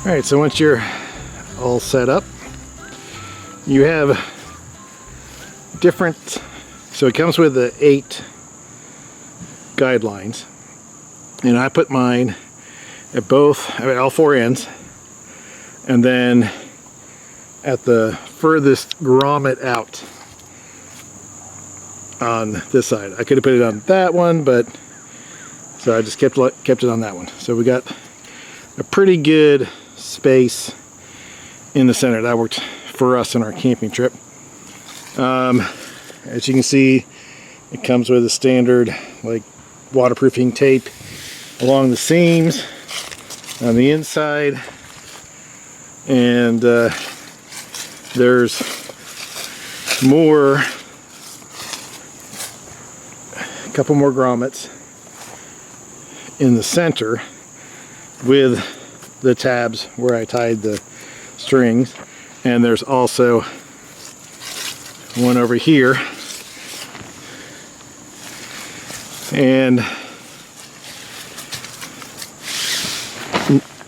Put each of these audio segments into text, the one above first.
Alright, so once you're all set up, you have different, so it comes with the 8 guidelines, and I put mine at both, all 4 ends, and then at the furthest grommet out on this side. I could have put it on that one, but so I just kept it on that one. So we got a pretty good space in the center. That worked for us in our camping trip. As you can see, it comes with a standard like waterproofing tape along the seams on the inside, and there's more, a couple more grommets in the center with the tabs where I tied the strings, and there's also one over here and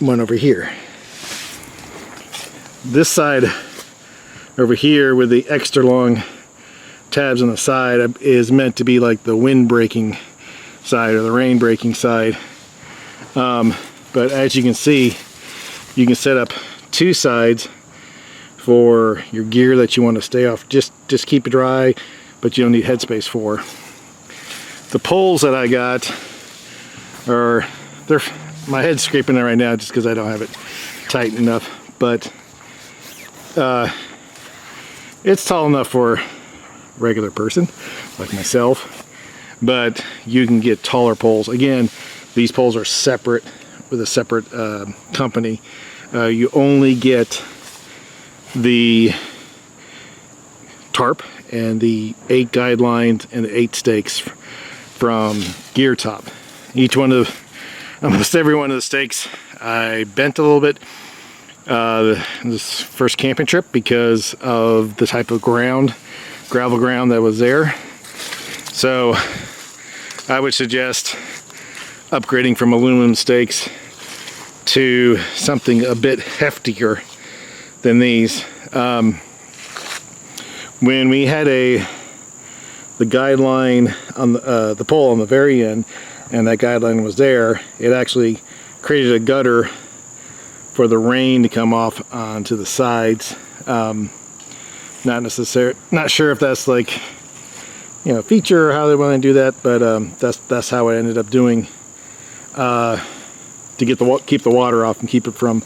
one over here. This side over here with the extra long tabs on the side is meant to be like the wind breaking side or the rain breaking side. But as you can see, you can set up 2 sides for your gear that you want to stay off. Just keep it dry, but you don't need headspace for. The poles that I got are, my head's scraping there right now just because I don't have it tight enough, but it's tall enough for a regular person like myself, but you can get taller poles. Again, these poles are separate with a separate company. You only get the tarp and the 8 guidelines and the 8 stakes from GeerTop. Each one of, almost every one of the stakes I bent a little bit this first camping trip because of the type of ground, gravel ground that was there. So I would suggest upgrading from aluminum stakes to something a bit heftier than these. When we had the guideline on the pole on the very end, and that guideline was there, it actually created a gutter for the rain to come off onto the sides. Not sure if that's like, you know, feature or how they want to do that, but that's how I ended up doing to keep the water off and keep it from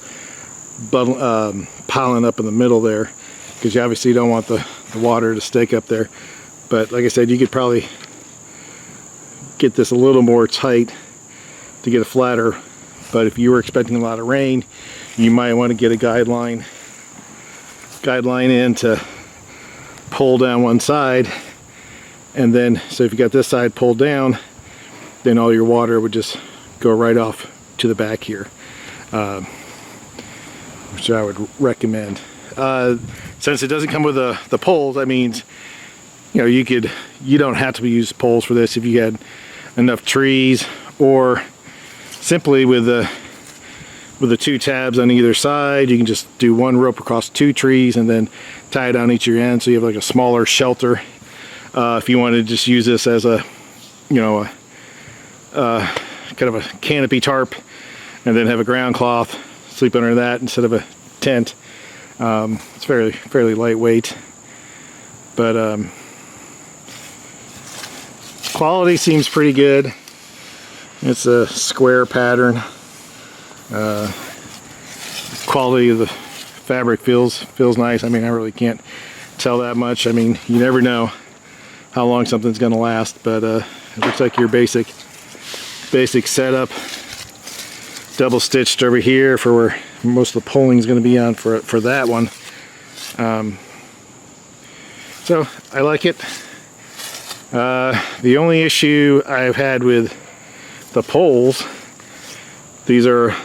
piling up in the middle there, because you obviously don't want the water to stake up there. But like I said, you could probably get this a little more tight to get it flatter, but if you were expecting a lot of rain, you might want to get a guideline in to pull down one side, and then so if you got this side pulled down, then all your water would just go right off to the back here, which I would recommend. Since it doesn't come with the poles, that means, you know, you don't have to use poles for this if you had enough trees, or simply with the 2 tabs on either side, you can just do 1 rope across 2 trees and then tie it on each of your ends, so you have like a smaller shelter. If you want to just use this as a, you know, kind of a canopy tarp, and then have a ground cloth, sleep under that instead of a tent. It's fairly lightweight, but quality seems pretty good. It's a square pattern. Quality of the fabric feels nice. I mean, I really can't tell that much. I mean, you never know how long something's going to last, but it looks like your basic setup. Double stitched over here for where most of the poling is going to be on for that one. So I like it. The only issue I've had with the poles, these are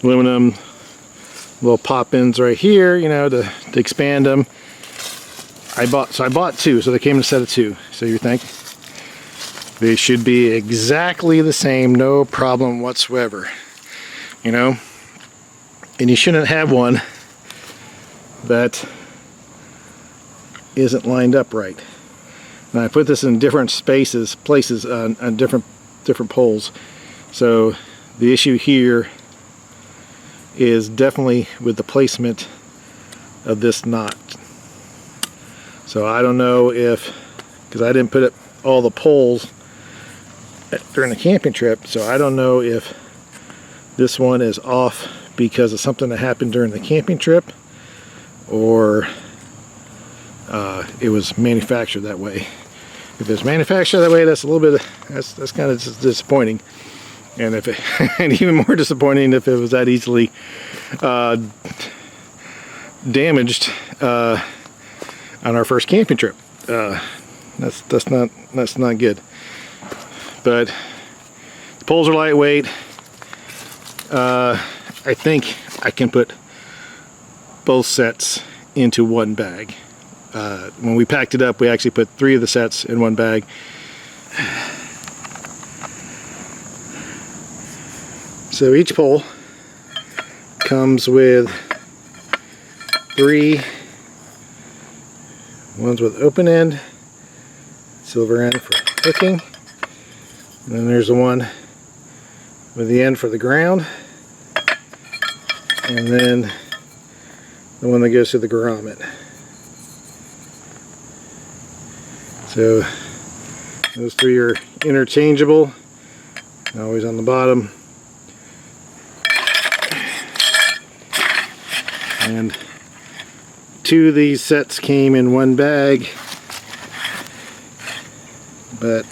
aluminum little pop-ins right here, you know, to expand them. I bought 2, so they came in a set of 2. So you think they should be exactly the same, no problem whatsoever, you know. and you shouldn't have one that isn't lined up right. And I put this in different places on different poles. So the issue here is definitely with the placement of this knot. So I don't know if, because I didn't put up all the poles during the camping trip, so I don't know if this one is off because of something that happened during the camping trip, or it was manufactured that way. If it's manufactured that way, that's a little bit, that's kind of disappointing. And if it, and even more disappointing if it was that easily damaged on our first camping trip. That's not good. But the poles are lightweight. I think I can put both sets into one bag. When we packed it up, we actually put 3 of the sets in one bag. So each pole comes with 3 ones with open end, silver end for hooking, and then there's the one with the end for the ground, and then the one that goes to the grommet. So those 3 are interchangeable, always on the bottom. And 2 of these sets came in one bag, but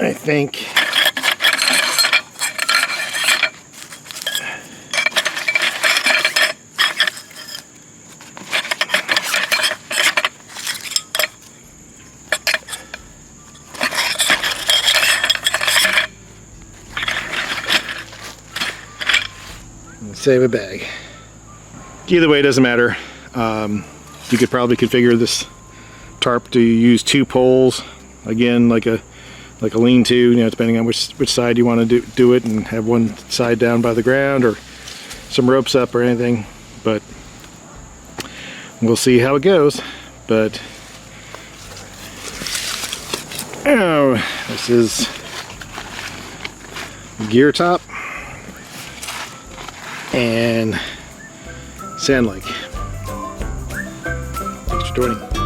I think save a bag. Either way, it doesn't matter. You could probably configure this tarp to use 2 poles, again, like a lean-to, you know, depending on which side you want to do it, and have one side down by the ground or some ropes up or anything. But we'll see how it goes. But oh, this is GeerTop and SanLike. Thanks for joining.